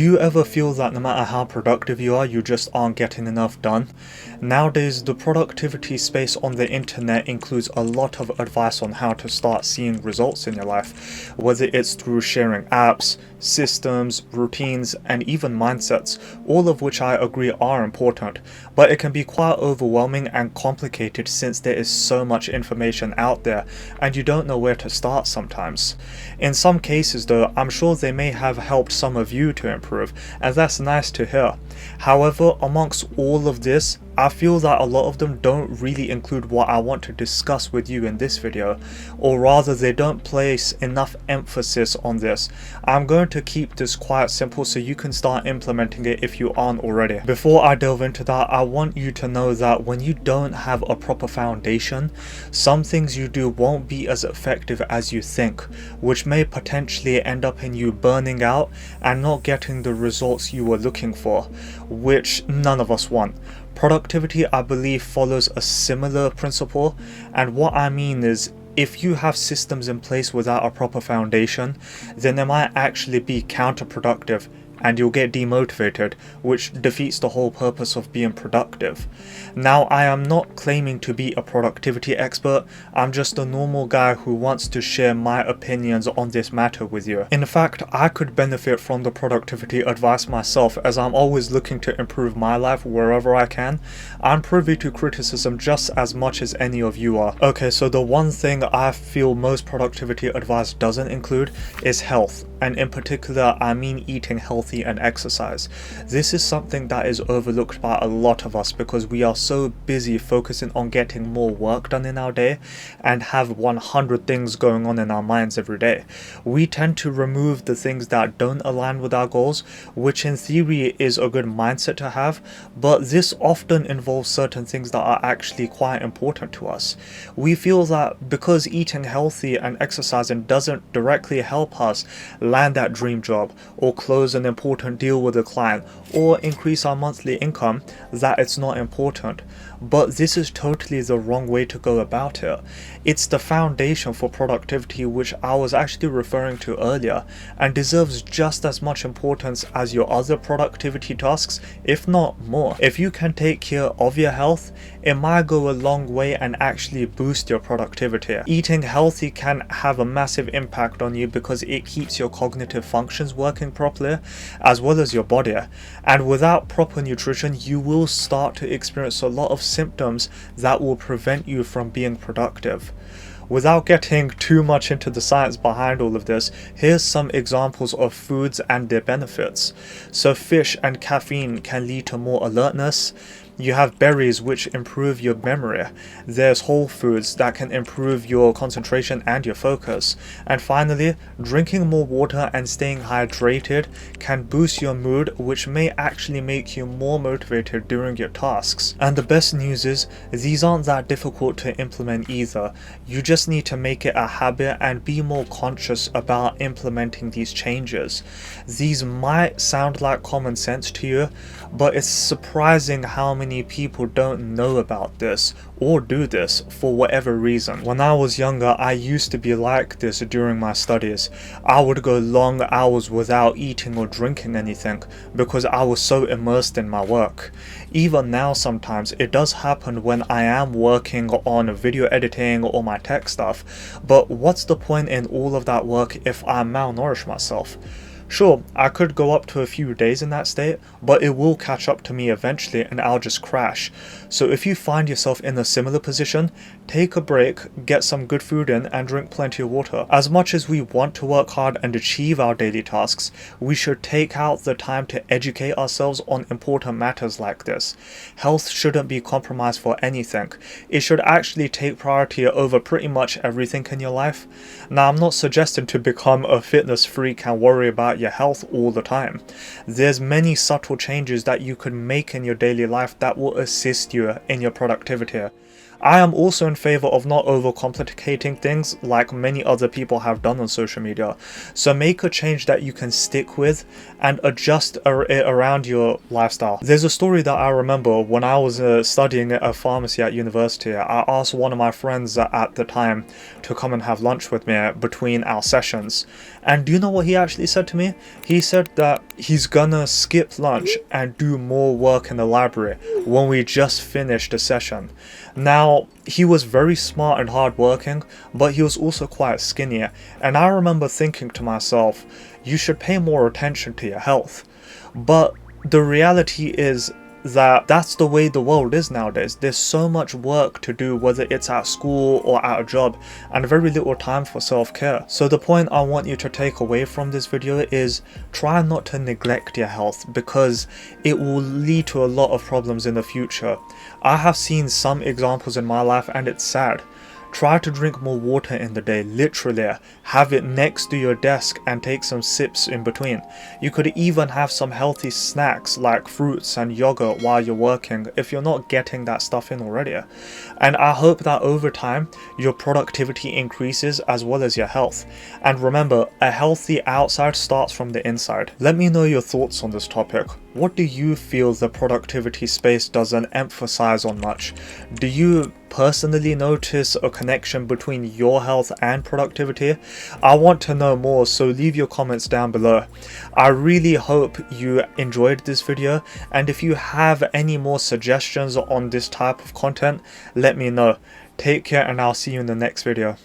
you ever feel that no matter how productive you are, you just aren't getting enough done? Nowadays, the productivity space on the internet includes a lot of advice on how to start seeing results in your life, whether it's through sharing apps, systems, routines, and even mindsets, all of which I agree are important, but it can be quite overwhelming and complicated since there is so much information out there and you don't know where to start sometimes. In some cases though, I'm sure they may have helped some of you to improve, and that's nice to hear. However, amongst all of this, I feel that a lot of them don't really include what I want to discuss with you in this video, or rather they don't place enough emphasis on this. I'm going to keep this quite simple so you can start implementing it if you aren't already. Before I delve into that, I want you to know that when you don't have a proper foundation, some things you do won't be as effective as you think, which may potentially end up in you burning out and not getting the results you were looking for, which none of us want. Productivity, I believe, follows a similar principle, and what I mean is, if you have systems in place without a proper foundation, then they might actually be counterproductive and you'll get demotivated, which defeats the whole purpose of being productive. Now, I am not claiming to be a productivity expert, I'm just a normal guy who wants to share my opinions on this matter with you. In fact, I could benefit from the productivity advice myself, as I'm always looking to improve my life wherever I can. I'm privy to criticism just as much as any of you are. Okay, so the one thing I feel most productivity advice doesn't include is health, and in particular I mean eating healthy and exercise. This is something that is overlooked by a lot of us because we are so busy focusing on getting more work done in our day and have 100 things going on in our minds every day. We tend to remove the things that don't align with our goals, which in theory is a good mindset to have, but this often involves certain things that are actually quite important to us. We feel that because eating healthy and exercising doesn't directly help us land that dream job or close an important deal with a client or increase our monthly income, that it's not important. But this is totally the wrong way to go about it. It's the foundation for productivity which I was actually referring to earlier, and deserves just as much importance as your other productivity tasks, if not more. If you can take care of your health, it might go a long way and actually boost your productivity. Eating healthy can have a massive impact on you because it keeps your cognitive functions working properly, as well as your body. And without proper nutrition, you will start to experience a lot of symptoms that will prevent you from being productive. Without getting too much into the science behind all of this, here's some examples of foods and their benefits. So fish and caffeine can lead to more alertness. You have berries which improve your memory. There's whole foods that can improve your concentration and your focus. And finally, drinking more water and staying hydrated can boost your mood, which may actually make you more motivated during your tasks. And the best news is, these aren't that difficult to implement either. You just need to make it a habit and be more conscious about implementing these changes. These might sound like common sense to you, but it's surprising how many people don't know about this or do this for whatever reason. When I was younger, I used to be like this during my studies. I would go long hours without eating or drinking anything because I was so immersed in my work. Even now sometimes it does happen when I am working on video editing or my tech stuff, but what's the point in all of that work if I malnourish myself? Sure, I could go up to a few days in that state, but it will catch up to me eventually and I'll just crash. So if you find yourself in a similar position, take a break, get some good food in, and drink plenty of water. As much as we want to work hard and achieve our daily tasks, we should take out the time to educate ourselves on important matters like this. Health shouldn't be compromised for anything. It should actually take priority over pretty much everything in your life. Now, I'm not suggesting to become a fitness freak and worry about your health all the time. There's many subtle changes that you could make in your daily life that will assist you in your productivity. I am also in favor of not overcomplicating things like many other people have done on social media. So make a change that you can stick with and adjust it around your lifestyle. There's a story that I remember when I was studying a pharmacy at university. I asked one of my friends at the time to come and have lunch with me between our sessions. And do you know what he actually said to me? He said that he's gonna skip lunch and do more work in the library when we just finished the session. Now, he was very smart and hardworking, but he was also quite skinny. And I remember thinking to myself, you should pay more attention to your health. But the reality is that that's the way the world is nowadays. There's so much work to do, whether it's at school or at a job, and very little time for self-care. So the point I want you to take away from this video is try not to neglect your health, because it will lead to a lot of problems in the future. I have seen some examples in my life and it's sad. Try to drink more water in the day, literally. Have it next to your desk and take some sips in between. You could even have some healthy snacks like fruits and yogurt while you're working if you're not getting that stuff in already. And I hope that over time, your productivity increases as well as your health. And remember, a healthy outside starts from the inside. Let me know your thoughts on this topic. What do you feel the productivity space doesn't emphasize on much? Do you personally notice a connection between your health and productivity? I want to know more, so leave your comments down below. I really hope you enjoyed this video, and if you have any more suggestions on this type of content, let me know. Take care, and I'll see you in the next video.